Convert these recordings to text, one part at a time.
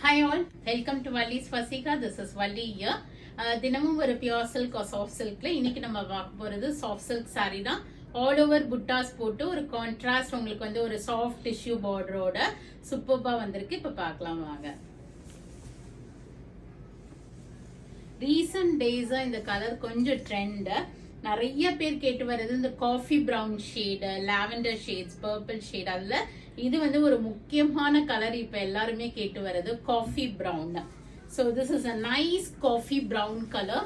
Hi all, welcome to Valli's Fasika. This is Valli here. தினமும் ஒரு pure silk soft சில்க்ல இன்னைக்கு நம்ம பார்க்க போறது சாஃப்ட் சில்க் saree தான். ஆல் ஓவர் புட்டாஸ் போட்டு ஒரு கான்ட்ராஸ்ட் உங்களுக்கு வந்து ஒரு சாஃப்ட் டிஷ்யூ பார்டரோட சூப்பர்பா வந்திருக்கு. இப்ப பார்க்கலாம் வாங்க. ரீசன்ட் டேஸா இந்த கலர் கொஞ்சம் ட்ரெண்ட். நிறைய பேர் கேட்டு வர்றது இந்த coffee brown shade, lavender shades, purple shade. அதுல இது வந்து ஒரு முக்கியமான கலர் இப்ப எல்லாருமே கேட்டு வர்றது coffee brown. So this is a nice coffee brown color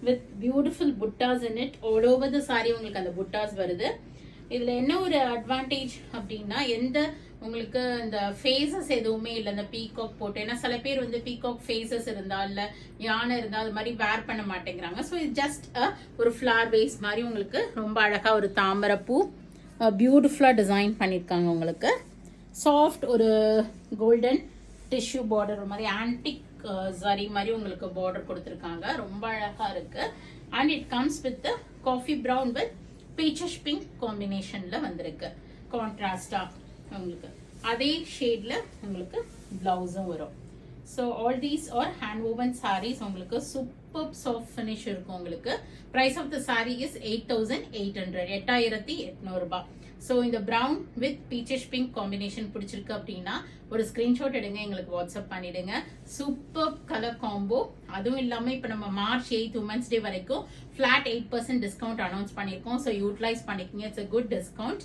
with beautiful buttas in it. All over the saree உங்களுக்கு அந்த buttas வருது. இதுல என்ன ஒரு அட்வான்டேஜ் அப்படின்னா எந்த உங்களுக்கு இந்த ஃபேஸஸ் எதுவுமே இல்லை இந்த பீகாக் போட்டு. ஏன்னா சில பேர் வந்து பீகாக் ஃபேஸஸ் இருந்தா இல்ல யானை இருந்தா அது மாதிரி வேர் பண்ண மாட்டேங்கிறாங்க. ஸோ இது ஜஸ்ட் ஒரு ஃபிளார் பேஸ் மாதிரி உங்களுக்கு ரொம்ப அழகா ஒரு தாமரைப்பூ பியூட்டிஃபுல்லா டிசைன் பண்ணியிருக்காங்க. உங்களுக்கு சாஃப்ட் ஒரு கோல்டன் டிஷ்யூ பார்டர் மாதிரி ஆன்டிக் ஜரி மாதிரி உங்களுக்கு பார்டர் கொடுத்துருக்காங்க. ரொம்ப அழகா இருக்கு. And it comes with coffee brown with peachish pink காம்பினேஷன்ல வந்திருக்கு. கான்ட்ராஸ்டா உங்களுக்கு அதே ஷேட்ல உங்களுக்கு பிளவுஸும் வரும். So all these are hand woven saris. உங்களுக்கு சூப்பர் சாஃப்ட் ஃபினிஷ் இருக்கும். உங்களுக்கு price of the sari is 8,800 8800 ரூபாய். ஸோ இந்த brown with peachish pink combination பிடிச்சிருக்கு அப்படின்னா ஒரு ஸ்கிரீன்ஷாட் எடுங்க, எங்களுக்கு வாட்ஸ்அப் பண்ணிடுங்க. Super colour combo. அதுவும் இல்லாமல் இப்போ நம்ம மார்ச் 8 உமன்ஸ் டே வரைக்கும் ஃபிளாட் 8% டிஸ்கவுண்ட் அனௌன்ஸ் பண்ணியிருக்கோம். ஸோ யூட்டிலைஸ் பண்ணிக்கோங்க. It's a good discount.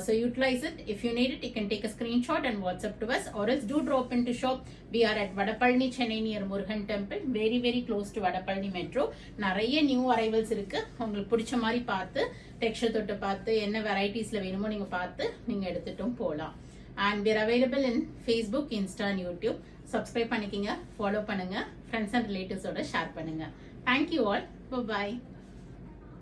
So utilize it. If you need it, you can take a screenshot and WhatsApp to us, or else do drop into shop. We are at Vadapalani, Chennai near Murugan Temple, very very close to Vadapalani Metro. நிறைய new arrivals இருக்கு. உங்களுக்கு பிடிச்ச மாதிரி பார்த்து texture தொட்டு பார்த்து என்ன வெரைட்டிஸ்ல வேணுமோ நீங்க பார்த்து நீங்க எடுத்துட்டும் போகலாம். And we are available in Facebook, Insta and YouTube. Subscribe பண்ணிக்கங்க, follow பண்ணுங்க, friends and relatives ஓட ஷேர் பண்ணுங்க. Thank you all. Bye bye.